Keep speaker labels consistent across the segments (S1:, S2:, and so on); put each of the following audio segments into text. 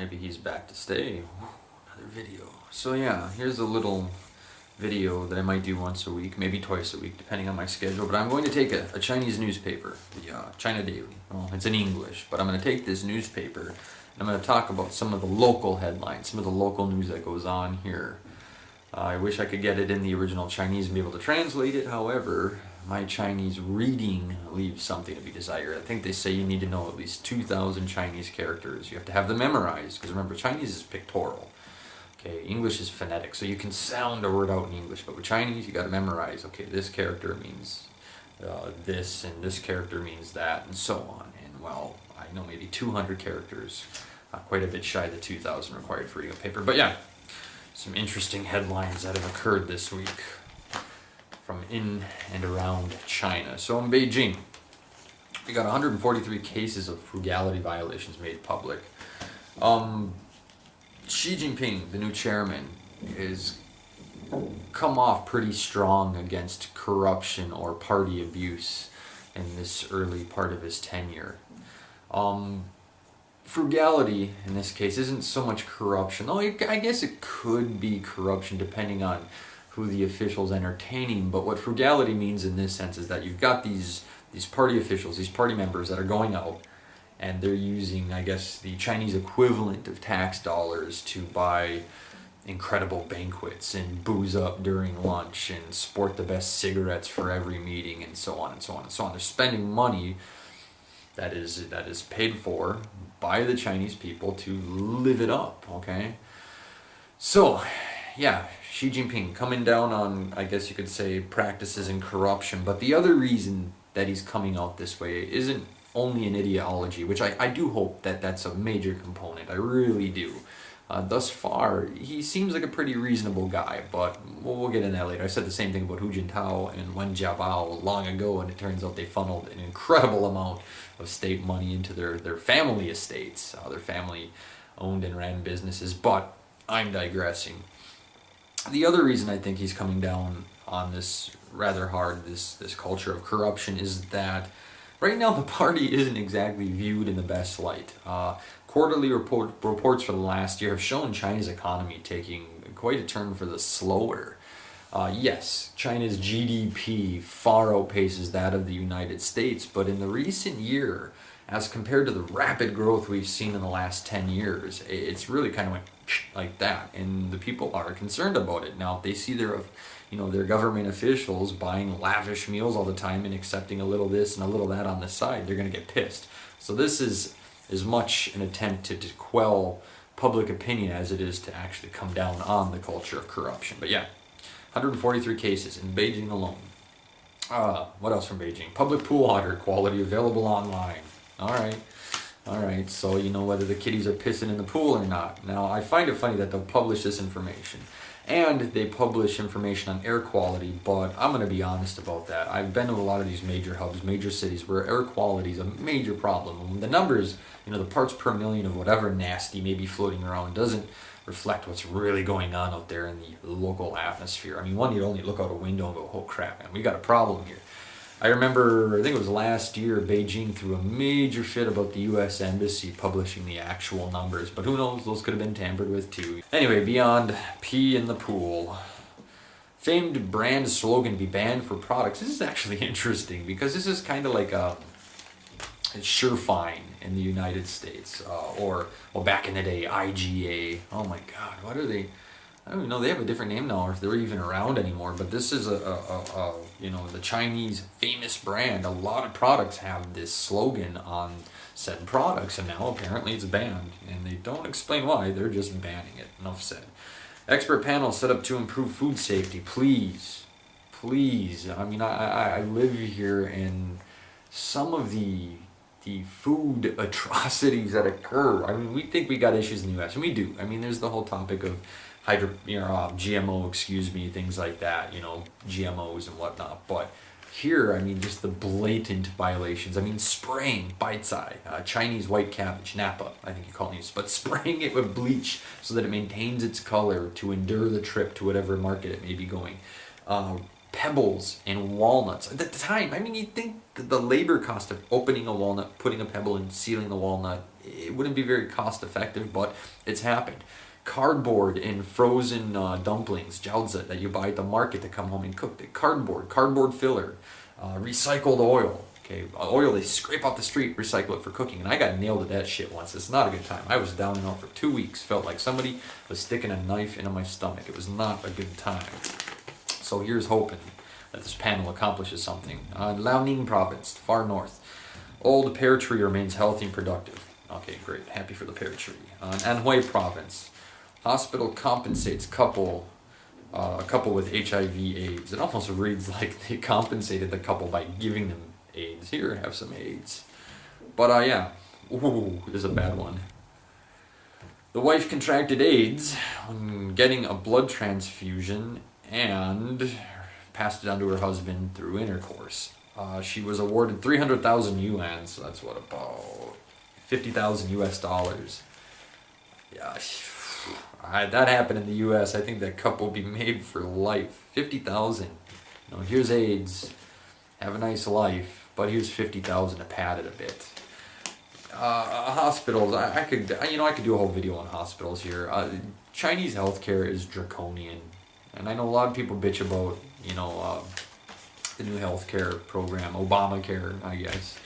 S1: maybe he's back to stay. Another video. So yeah, here's a little video that I might do once a week, maybe twice a week, depending on my schedule. But I'm going to take a Chinese newspaper, the China Daily. Well, it's in English, but I'm going to take this newspaper and I'm going to talk about some of the local headlines, some of the local news that goes on here. I wish I could get it in the original Chinese and be able to translate it. However, my Chinese reading leaves something to be desired. I think they say you need to know at least 2,000 Chinese characters. You have to have them memorized, because remember, Chinese is pictorial. Okay, English is phonetic, so you can sound a word out in English, but with Chinese, you got to memorize. Okay, this character means this, and this character means that, and so on. And well, I know maybe 200 characters, quite a bit shy of the 2,000 required for reading a paper. But yeah, some interesting headlines that have occurred this week from in and around China. So in Beijing, we got 143 cases of frugality violations made public. Xi Jinping, the new chairman, has come off pretty strong against corruption or party abuse in this early part of his tenure. Frugality, in this case, isn't so much corruption. Oh, I guess it could be corruption depending on who the official's entertaining. But what frugality means in this sense is that you've got these party officials, these party members that are going out, and they're using, I guess, the Chinese equivalent of tax dollars to buy incredible banquets and booze up during lunch and sport the best cigarettes for every meeting and so on and so on and so on. They're spending money that is paid for by the Chinese people to live it up, okay? So, yeah, Xi Jinping coming down on, I guess you could say, practices and corruption. But the other reason that he's coming out this way isn't only an ideology, which I do hope that that's a major component. I really do. Thus far, he seems like a pretty reasonable guy, but we'll get into that later. I said the same thing about Hu Jintao and Wen Jiabao long ago, and it turns out they funneled an incredible amount of state money into their family estates, their family-owned and ran businesses, but I'm digressing. The other reason I think he's coming down on this rather hard, this culture of corruption, is that right now the party isn't exactly viewed in the best light. Quarterly reports for the last year have shown China's economy taking quite a turn for the slower. Yes, China's GDP far outpaces that of the United States, but in the recent year, as compared to the rapid growth we've seen in the last 10 years, it's really kind of went like that, and the people are concerned about it. Now, if they see their government officials buying lavish meals all the time and accepting a little this and a little that on the side, they're going to get pissed. So this is as much an attempt to quell public opinion as it is to actually come down on the culture of corruption. But yeah, 143 cases in Beijing alone. What else from Beijing? Public pool water quality available online. All right, so you know whether the kiddies are pissing in the pool or not. Now, I find it funny that they'll publish this information. And they publish information on air quality, but I'm going to be honest about that. I've been to a lot of these major hubs, major cities, where air quality is a major problem. The numbers, the parts per million of whatever nasty may be floating around doesn't reflect what's really going on out there in the local atmosphere. I mean, one, you'd only look out a window and go, oh crap, man, we got a problem here. I remember, I think it was last year, Beijing threw a major fit about the U.S. Embassy publishing the actual numbers, but who knows, those could have been tampered with too. Anyway, beyond pee in the pool, famed brand slogan be banned for products. This is actually interesting, because this is kind of like a Surefine in the United States, or back in the day, IGA. Oh my God, what are they? I don't even know, they have a different name now, or if they're even around anymore, but this is the Chinese famous brand. A lot of products have this slogan on said products, and now apparently it's banned, and they don't explain why, they're just banning it. Enough said. Expert panel set up to improve food safety. Please. I mean, I live here, and some of the food atrocities that occur, I mean, we think we got issues in the U.S., and we do. I mean, there's the whole topic of GMO, things like that, GMOs and whatnot. But here, I mean, just the blatant violations. I mean, spraying Bite's Eye, Chinese white cabbage, Napa, I think you call it, but spraying it with bleach so that it maintains its color to endure the trip to whatever market it may be going. pebbles and walnuts. At the time, I mean, you'd think that the labor cost of opening a walnut, putting a pebble and sealing the walnut, it wouldn't be very cost effective, but it's happened. Cardboard and frozen dumplings, jiaozi, that you buy at the market to come home and cook. Cardboard filler, recycled oil. Okay, oil they scrape off the street, recycle it for cooking. And I got nailed at that shit once. It's not a good time. I was down and out for 2 weeks. Felt like somebody was sticking a knife into my stomach. It was not a good time. So here's hoping that this panel accomplishes something. Liaoning province, far north. Old pear tree remains healthy and productive. Okay, great. Happy for the pear tree. Anhui province. Hospital compensates a couple with HIV/AIDS. It almost reads like they compensated the couple by giving them AIDS. Here, have some AIDS. But yeah, ooh, this is a bad one. The wife contracted AIDS when getting a blood transfusion and passed it on to her husband through intercourse. She was awarded 300,000 yuan, so that's what, about 50,000 US dollars. Yeah, that happened in the US. I think that couple would be made for life. 50,000. You know, here's AIDS. Have a nice life. But here's 50,000 to pad it a bit. Hospitals. I could do a whole video on hospitals here. Chinese healthcare is draconian, and I know a lot of people bitch about the new healthcare program, Obamacare, I guess,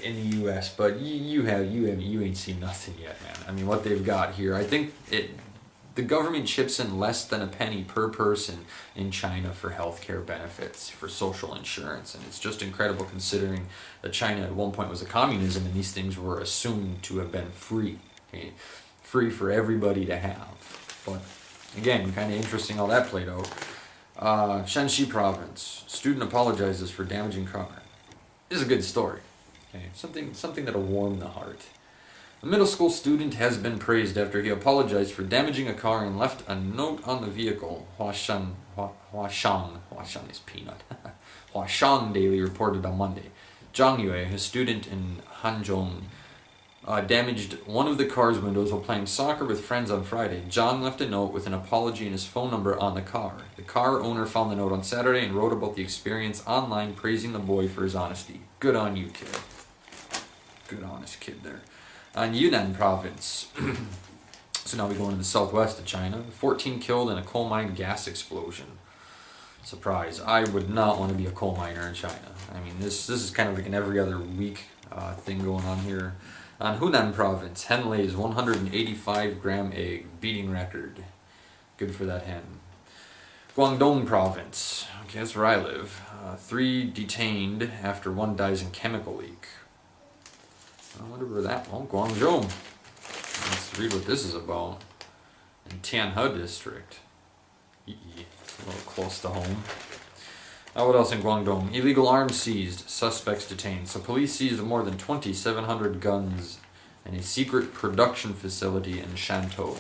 S1: in the U.S. But you ain't seen nothing yet, man. I mean, what they've got here, I think the government chips in less than a penny per person in China for healthcare benefits, for social insurance. And it's just incredible considering that China at one point was a communism and these things were assumed to have been free. Okay? Free for everybody to have. But again, kind of interesting how that played out. Shanxi province. Student apologizes for damaging car. This is a good story. Okay? Something that'll warm the heart. A middle school student has been praised after he apologized for damaging a car and left a note on the vehicle. Huashang is peanut. Huashang Daily reported on Monday. Zhang Yue, a student in Hanzhong, damaged one of the car's windows while playing soccer with friends on Friday. Zhang left a note with an apology and his phone number on the car. The car owner found the note on Saturday and wrote about the experience online, praising the boy for his honesty. Good on you, kid. Good honest kid there. Yunnan province. So now we go into the southwest of China. 14 killed in a coal mine gas explosion. Surprise. I would not want to be a coal miner in China. I mean, this is kind of like an every other week thing going on here. Hunan province. Hen lays 185-gram egg. Beating record. Good for that hen. Guangdong province. Okay, that's where I live. 3 detained after 1 dies in chemical leak. I wonder where that one. Guangzhou. Let's read what this is about. In Tianhe district. It's a little close to home. What else in Guangdong? Illegal arms seized. Suspects detained. So police seized more than 2,700 guns in a secret production facility in Shantou.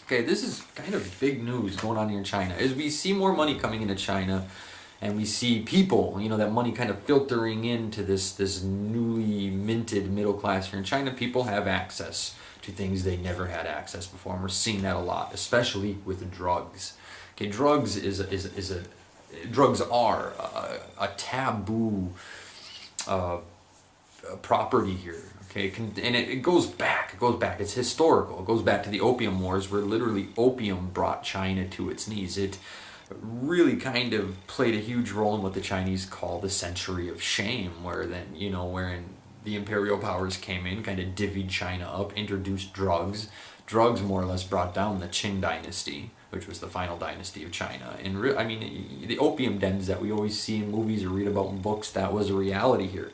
S1: Okay, this is kind of big news going on here in China. As we see more money coming into China, and we see people, that money kind of filtering into this newly minted middle class here in China. People have access to things they never had access before, and we're seeing that a lot, especially with drugs. Okay, drugs are a taboo property here. Okay, and it goes back. It's historical. It goes back to the Opium Wars, where literally opium brought China to its knees. It really kind of played a huge role in what the Chinese call the century of shame, wherein the imperial powers came in, kind of divvied China up, introduced drugs. Drugs more or less brought down the Qing dynasty, which was the final dynasty of China. And the opium dens that we always see in movies or read about in books, that was a reality here.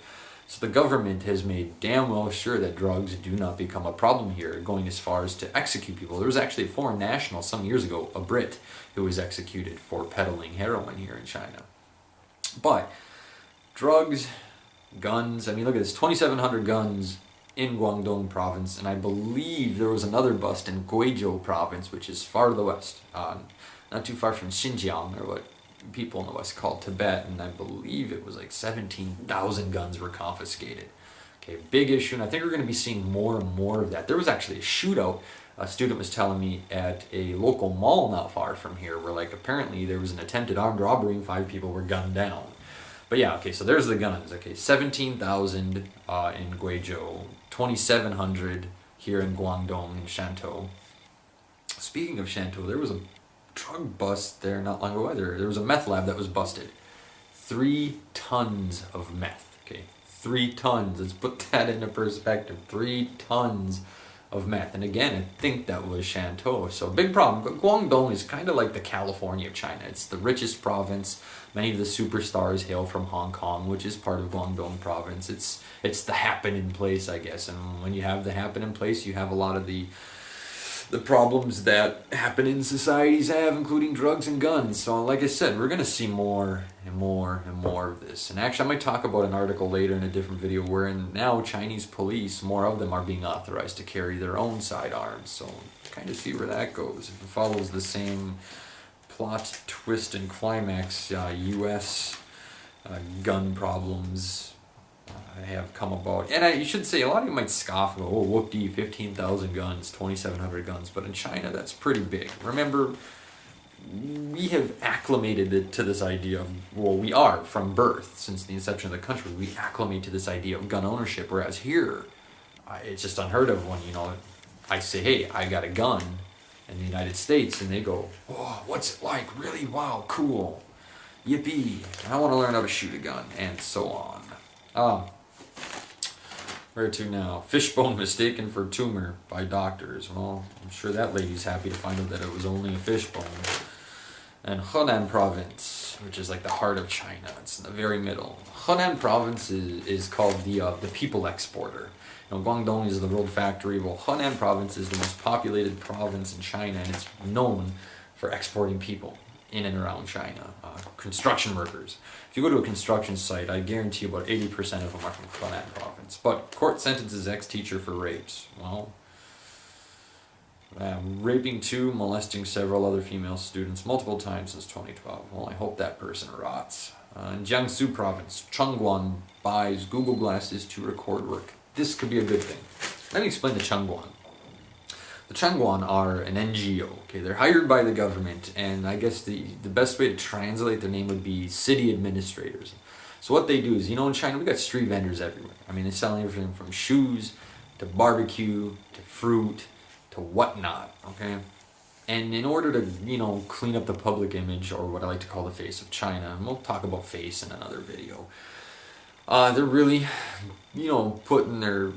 S1: So the government has made damn well sure that drugs do not become a problem here, going as far as to execute people. There was actually a foreign national some years ago, a Brit, who was executed for peddling heroin here in China. But drugs, guns, look at this, 2,700 guns in Guangdong province, and I believe there was another bust in Guizhou province, which is far to the west, not too far from Xinjiang, or what people in the west call Tibet, and I believe it was like 17,000 guns were confiscated. Okay, big issue, and I think we're going to be seeing more and more of that. There was actually a shootout, a student was telling me, at a local mall not far from here, where like apparently there was an attempted armed robbery and 5 people were gunned down. But yeah, okay, so there's the guns. Okay, 17,000 in Guizhou, 2,700 here in Guangdong in Shantou. Speaking of Shantou, there was a drug bust there not long ago either. There was a meth lab that was busted. 3 tons of meth. Okay, 3 tons. Let's put that into perspective. 3 tons of meth. And again, I think that was Shantou. So big problem. Guangdong is kind of like the California of China. It's the richest province. Many of the superstars hail from Hong Kong, which is part of Guangdong province. It's the happening place, I guess. And when you have the happening place, you have a lot of the problems that happen in societies have, including drugs and guns. So like I said, we're going to see more and more and more of this. And actually, I might talk about an article later in a different video wherein now Chinese police, more of them are being authorized to carry their own sidearms. So kind of see where that goes. If it follows the same plot, twist, and climax, U.S. Gun problems have come about. And you should say, a lot of you might scoff and go, oh, whoop-dee, 15,000 guns, 2,700 guns. But in China, that's pretty big. Remember, we have acclimated to this idea of, well, we are from birth, since the inception of the country, we acclimate to this idea of gun ownership, whereas here, it's just unheard of when, I say, hey, I got a gun in the United States, and they go, oh, what's it like? Really? Wow, cool. Yippee. I want to learn how to shoot a gun, and so on. Where to now? Fishbone mistaken for tumor by doctors. Well, I'm sure that lady's happy to find out that it was only a fishbone. And Henan province, which is like the heart of China. It's in the very middle. Henan province is called the people exporter. Guangdong is the road factory. Well, Henan province is the most populated province in China, and it's known for exporting people in and around China. Construction workers. If you go to a construction site, I guarantee about 80% of them are from Henan province. But court sentences ex-teacher for rapes. Well, raping 2, molesting several other female students multiple times since 2012. Well, I hope that person rots. In Jiangsu province, Chengguan buys Google glasses to record work. This could be a good thing. Let me explain the Chengguan. The Chengguan are an NGO. Okay, they're hired by the government, and I guess the best way to translate their name would be city administrators. So what they do is, in China we got street vendors everywhere. I mean, they sell everything from shoes to barbecue to fruit to whatnot. Okay, and in order to clean up the public image, or what I like to call the face of China, and we'll talk about face in another video. They're really, putting their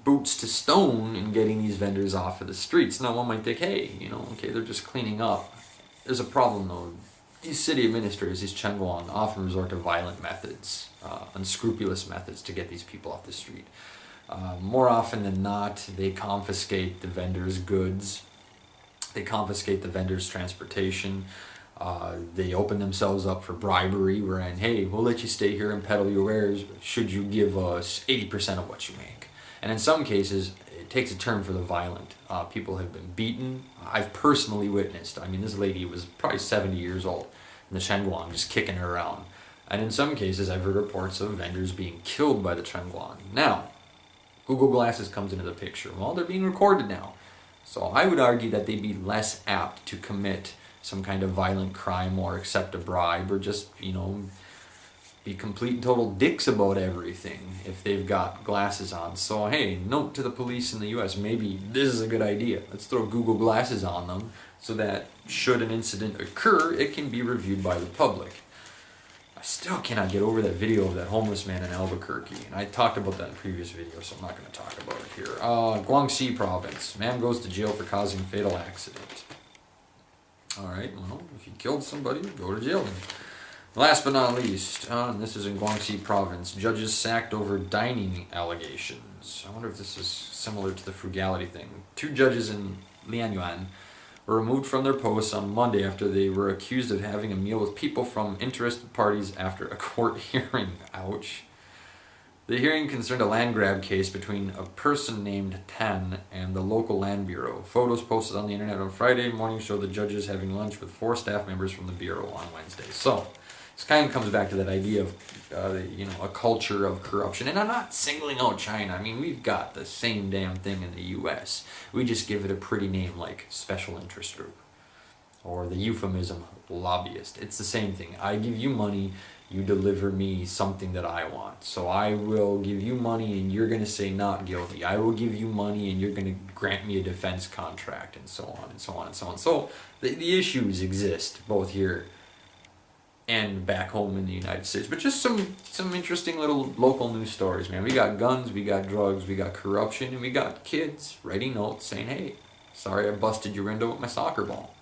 S1: boots to stone in getting these vendors off of the streets. Now one might think, hey, okay, they're just cleaning up. There's a problem though. These city administrators, these Chengguan, often resort to violent methods, unscrupulous methods to get these people off the street. More often than not, they confiscate the vendors' goods. They confiscate the vendors' transportation. They open themselves up for bribery, wherein, hey, we'll let you stay here and peddle your wares, should you give us 80% of what you make. And in some cases, it takes a turn for the violent. People have been beaten. I've personally witnessed. I mean, this lady was probably 70 years old in the Chengguan, just kicking her around. And in some cases, I've heard reports of vendors being killed by the Chengguan. Now, Google Glasses comes into the picture. Well, they're being recorded now. So I would argue that they'd be less apt to commit some kind of violent crime or accept a bribe or just, be complete and total dicks about everything if they've got glasses on. So hey, note to the police in the US, maybe this is a good idea. Let's throw Google Glasses on them so that should an incident occur, it can be reviewed by the public. I still cannot get over that video of that homeless man in Albuquerque, and I talked about that in previous videos, so I'm not going to talk about it here. Guangxi province, man goes to jail for causing fatal accident. Alright, well, if you killed somebody, go to jail then. Last but not least, and this is in Guangxi province, judges sacked over dining allegations. I wonder if this is similar to the frugality thing. 2 judges in Lianyuan were removed from their posts on Monday after they were accused of having a meal with people from interested parties after a court hearing. Ouch. The hearing concerned a land grab case between a person named Tan and the local land bureau. Photos posted on the internet on Friday morning show the judges having lunch with 4 staff members from the bureau on Wednesday. So, This kind of comes back to that idea of, a culture of corruption. And I'm not singling out China. I mean, we've got the same damn thing in the U.S. We just give it a pretty name like special interest group, or the euphemism lobbyist. It's the same thing. I give you money, you deliver me something that I want. So I will give you money and you're going to say not guilty. I will give you money and you're going to grant me a defense contract, and so on and so on and so on. So the issues exist both here and back home in the United States. But just some interesting little local news stories, man. We got guns, we got drugs, we got corruption, and we got kids writing notes saying, hey, sorry I busted your window with my soccer ball.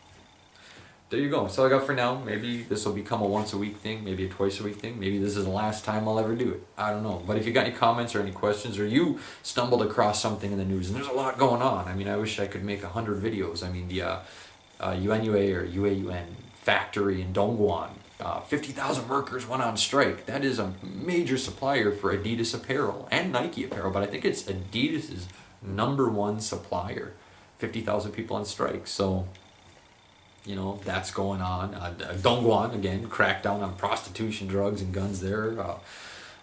S1: There you go. That's all I got for now. Maybe this will become a once a week thing, maybe a twice a week thing. Maybe this is the last time I'll ever do it. I don't know. But if you got any comments or any questions, or you stumbled across something in the news, and there's a lot going on. I mean, I wish I could make 100 videos. I mean, the UNUA or UAUN factory in Dongguan, 50,000 workers went on strike. That is a major supplier for Adidas apparel and Nike apparel, but I think it's Adidas's #1 supplier. 50,000 people on strike. So, that's going on. Dongguan, again, crackdown on prostitution, drugs, and guns there.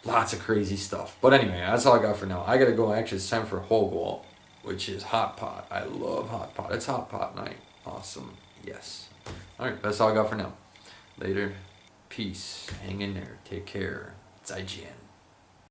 S1: Lots of crazy stuff. But anyway, that's all I got for now. I gotta go. Actually, it's time for Hoguo, which is hot pot. I love hot pot. It's hot pot night. Awesome. Yes. Alright, that's all I got for now. Later. Peace. Hang in there. Take care. 再见.